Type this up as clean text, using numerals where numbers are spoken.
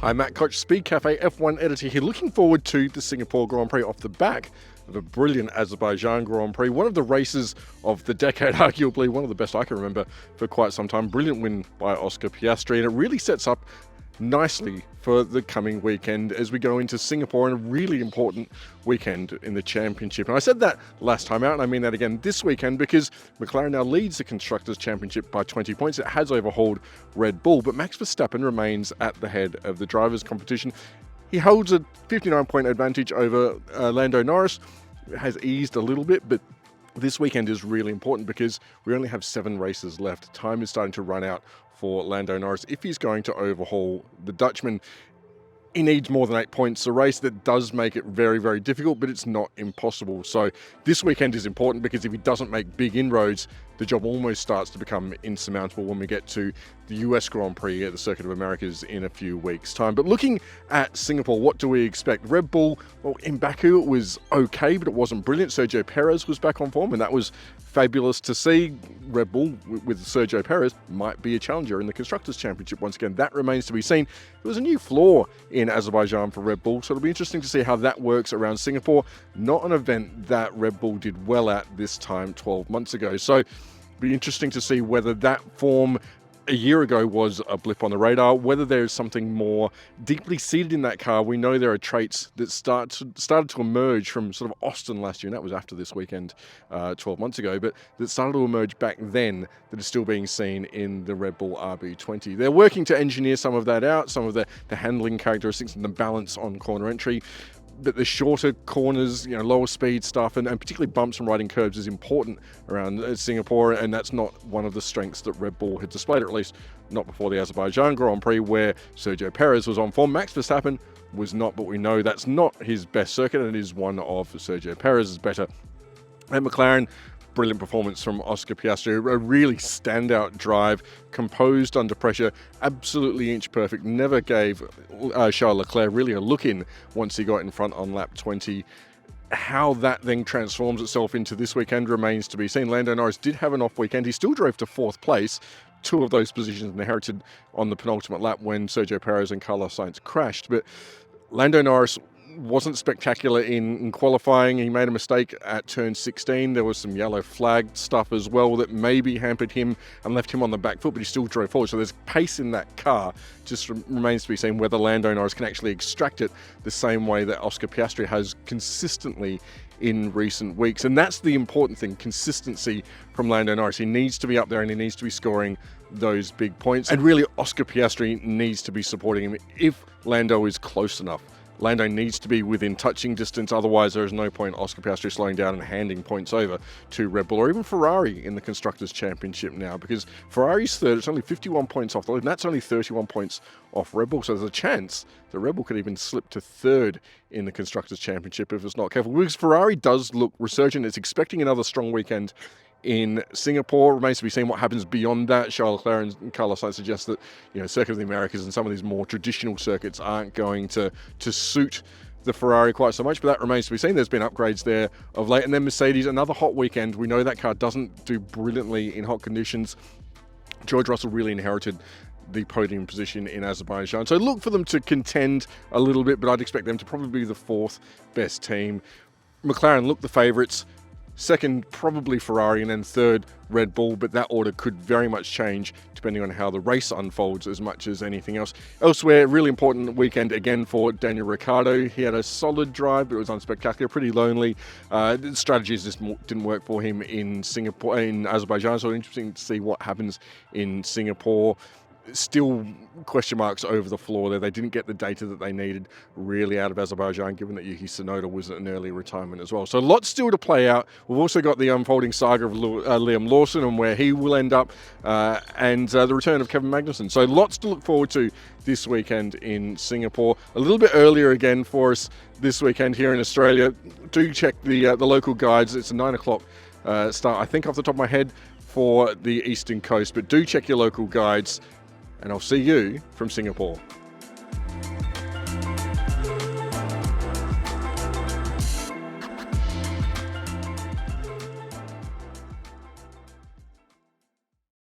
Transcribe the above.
Hi, Matt Koch, Speed Cafe F1 editor here, looking forward to the Singapore Grand Prix off the back of a brilliant Azerbaijan Grand Prix. One of the races of the decade, arguably one of the best I can remember for quite some time. Brilliant win by Oscar Piastri, and it really sets up nicely for the coming weekend as we go into Singapore, and a really important weekend in the championship. And I said that last time out, and I mean that again this weekend, because McLaren now leads the Constructors' Championship by 20 points. It has overhauled Red Bull, but Max Verstappen remains at the head of the drivers' competition. He holds a 59-point advantage over Lando Norris. It has eased a little bit, but this weekend is really important because we only have 7 races left. Time is starting to run out for Lando Norris. If he's going to overhaul the Dutchman, he needs more than 8 points a race. That does make it very, very difficult, but it's not impossible. So this weekend is important because if he doesn't make big inroads, the job almost starts to become insurmountable when we get to the US Grand Prix at the Circuit of Americas in a few weeks' time. But looking at Singapore, what do we expect? Red Bull, well, in Baku it was okay, but it wasn't brilliant. Sergio Perez was back on form, and that was fabulous to see. Red Bull with Sergio Perez might be a challenger in the Constructors' Championship once again. That remains to be seen. There was a new floor in Azerbaijan for Red Bull, so it'll be interesting to see how that works around Singapore. Not an event that Red Bull did well at this time 12 months ago. So it'll be interesting to see whether that form a year ago was a blip on the radar, whether there's something more deeply seated in that car. We know there are traits that started to emerge from sort of Austin last year, and that was after this weekend 12 months ago, but that started to emerge back then that is still being seen in the Red Bull RB20. They're working to engineer some of that out, some of the handling characteristics and the balance on corner entry. But the shorter corners, lower speed stuff, and particularly bumps and riding curves is important around Singapore, and that's not one of the strengths that Red Bull had displayed, or at least not before the Azerbaijan Grand Prix, where Sergio Perez was on form. Max Verstappen was not, but we know that's not his best circuit, and it is one of Sergio Perez's better. And McLaren, brilliant performance from Oscar Piastri, a really standout drive, composed under pressure, absolutely inch perfect, never gave Charles Leclerc really a look in once he got in front on lap 20. How that then transforms itself into this weekend remains to be seen. Lando Norris did have an off weekend. He still drove to 4th place. 2 of those positions inherited on the penultimate lap when Sergio Perez and Carlos Sainz crashed. But Lando Norris wasn't spectacular in qualifying. He made a mistake at turn 16. There was some yellow flag stuff as well that maybe hampered him and left him on the back foot, but he still drove forward. So there's pace in that car. Just remains to be seen whether Lando Norris can actually extract it the same way that Oscar Piastri has consistently in recent weeks. And that's the important thing, consistency from Lando Norris. He needs to be up there and he needs to be scoring those big points. And really, Oscar Piastri needs to be supporting him if Lando is close enough. Lando needs to be within touching distance, otherwise there is no point Oscar Piastri slowing down and handing points over to Red Bull or even Ferrari in the Constructors' Championship now, because Ferrari's third, it's only 51 points off the lead, and that's only 31 points off Red Bull, so there's a chance that Red Bull could even slip to third in the Constructors' Championship if it's not careful, because Ferrari does look resurgent. It's expecting another strong weekend in Singapore. Remains to be seen what happens beyond that. Charles Leclerc and Carlos Sainz suggest that Circuit of the Americas and some of these more traditional circuits aren't going to suit the Ferrari quite so much, but that remains to be seen. There's been upgrades there of late. And then Mercedes, another hot weekend. We know that car doesn't do brilliantly in hot conditions. George Russell really inherited the podium position in Azerbaijan, so look for them to contend a little bit, but I'd expect them to probably be the 4th best team. McLaren look the favourites. Second, probably Ferrari, and then third, Red Bull, but that order could very much change depending on how the race unfolds as much as anything else. Elsewhere, really important weekend again for Daniel Ricciardo. He had a solid drive, but it was unspectacular, pretty lonely. The strategies just didn't work for him in Azerbaijan, so interesting to see what happens in Singapore. Still question marks over the floor there. They didn't get the data that they needed really out of Azerbaijan, given that Yuki Tsunoda was an early retirement as well. So lots still to play out. We've also got the unfolding saga of Liam Lawson and where he will end up, and the return of Kevin Magnussen. So lots to look forward to this weekend in Singapore. A little bit earlier again for us this weekend here in Australia. Do check the local guides. It's a 9 o'clock start, I think off the top of my head, for the Eastern Coast. But do check your local guides, and I'll see you from Singapore.